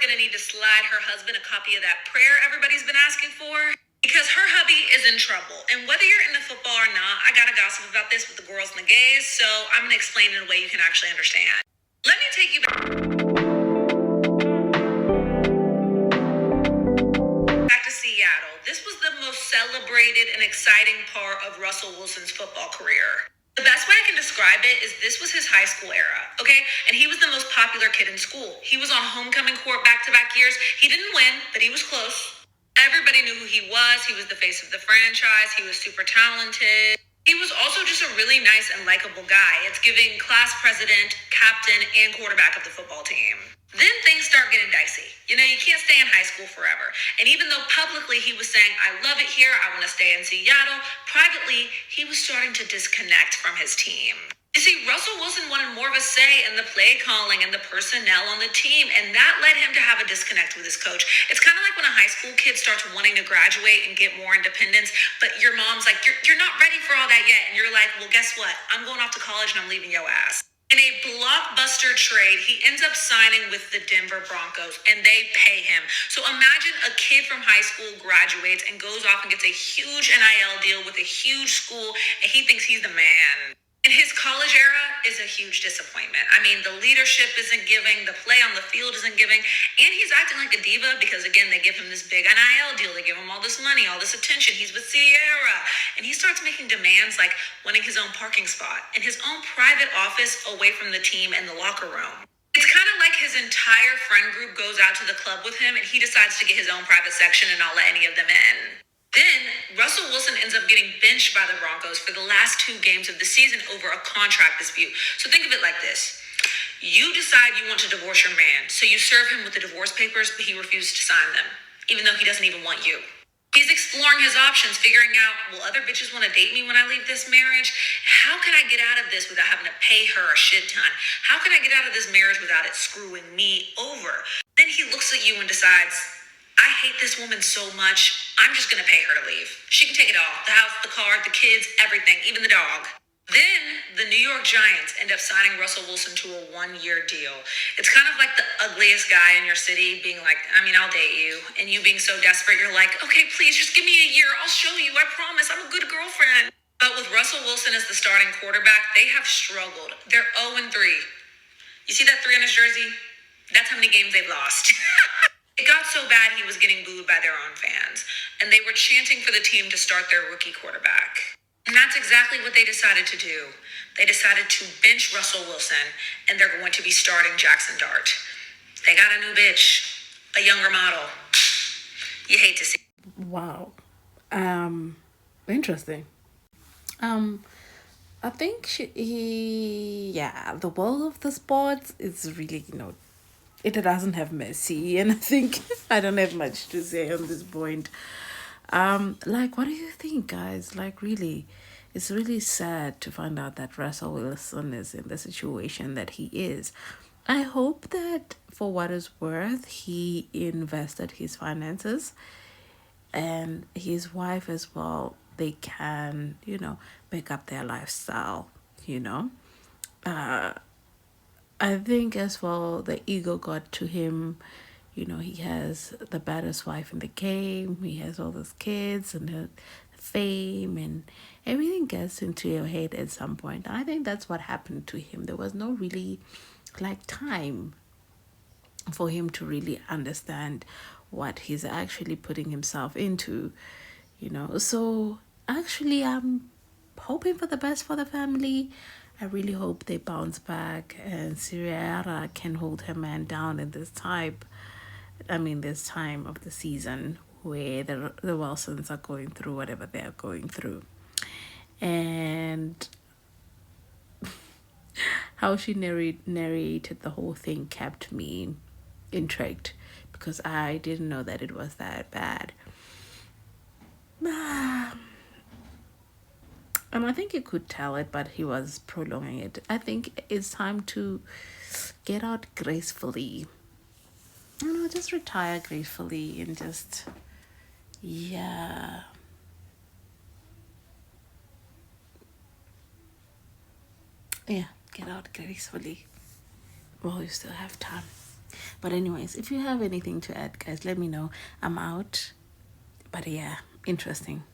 going to need to slide her husband a copy of that prayer everybody's been asking for. Because her hubby is in trouble. And whether you're into football or not, I gotta gossip about this with the girls and the gays, so I'm gonna explain it in a way you can actually understand. Let me take you back to Seattle. This was the most celebrated and exciting part of Russell Wilson's football career. The best way I can describe it is this was his high school era, okay? And he was the most popular kid in school. He was on homecoming court back-to-back years. He didn't win, but he was close. Everybody knew who he was. He was the face of the franchise. He was super talented. He was also just a really nice and likable guy. It's giving class president, captain, and quarterback of the football team. Then things start getting dicey. You know, you can't stay in high school forever. And even though publicly he was saying, I love it here, I want to stay in Seattle, privately, he was starting to disconnect from his team. You see, Russell Wilson wanted more of a say in the play calling and the personnel on the team, and that led him to have a disconnect with his coach. It's kind of like when a high school kid starts wanting to graduate and get more independence, but your mom's like, you're not ready for all that yet. And you're like, well, guess what? I'm going off to college and I'm leaving your ass. In a blockbuster trade, he ends up signing with the Denver Broncos, and they pay him. So imagine a kid from high school graduates and goes off and gets a huge NIL deal with a huge school, and he thinks he's the man. And his college era is a huge disappointment. I mean, the leadership isn't giving, the play on the field isn't giving, and he's acting like a diva because, again, they give him this big NIL deal. They give him all this money, all this attention. He's with Ciara. And he starts making demands like wanting his own parking spot and his own private office away from the team and the locker room. It's kind of like his entire friend group goes out to the club with him and he decides to get his own private section and not let any of them in. Then, Russell Wilson ends up getting benched by the Broncos for the last 2 games of the season over a contract dispute. So think of it like this. You decide you want to divorce your man, so you serve him with the divorce papers, but he refuses to sign them, even though he doesn't even want you. He's exploring his options, figuring out, will other bitches want to date me when I leave this marriage? How can I get out of this without having to pay her a shit ton? How can I get out of this marriage without it screwing me over? Then he looks at you and decides, I hate this woman so much, I'm just going to pay her to leave. She can take it all. The house, the car, the kids, everything, even the dog. Then the New York Giants end up signing Russell Wilson to a 1-year deal. It's kind of like the ugliest guy in your city being like, I'll date you. And you being so desperate, you're like, okay, please just give me a year. I'll show you. I promise. I'm a good girlfriend. But with Russell Wilson as the starting quarterback, they have struggled. They're 0-3. You see that 3 on his jersey? That's how many games they've lost. It got so bad he was getting booed by their own fans, and they were chanting for the team to start their rookie quarterback. And that's exactly what they decided to do. They decided to bench Russell Wilson, and they're going to be starting Jackson Dart. They got a new bitch, a younger model. You hate to see. Wow. Interesting. I think the world of the sports is really, it doesn't have mercy, and I think I don't have much to say on this point. What do you think, guys? Really, it's really sad to find out that Russell Wilson is in the situation that he is. I hope that for what it's worth, he invested his finances and his wife as well. They can, make up their lifestyle, I think as well the ego got to him. He has the baddest wife in the game. He has all those kids and the fame, and everything gets into your head at some point. I think that's what happened to him. There was no really time for him to really understand what he's actually putting himself into, So actually, I'm hoping for the best for the family. I really hope they bounce back and Ciara can hold her man down in this time of the season where the Wilsons are going through whatever they're going through. And how she narrated the whole thing kept me intrigued because I didn't know that it was that bad. And I think you could tell it, but he was prolonging it. I think it's time to get out gracefully. Just retire gracefully and just, get out gracefully while you still have time. But anyways, if you have anything to add, guys, let me know. I'm out. But yeah, interesting.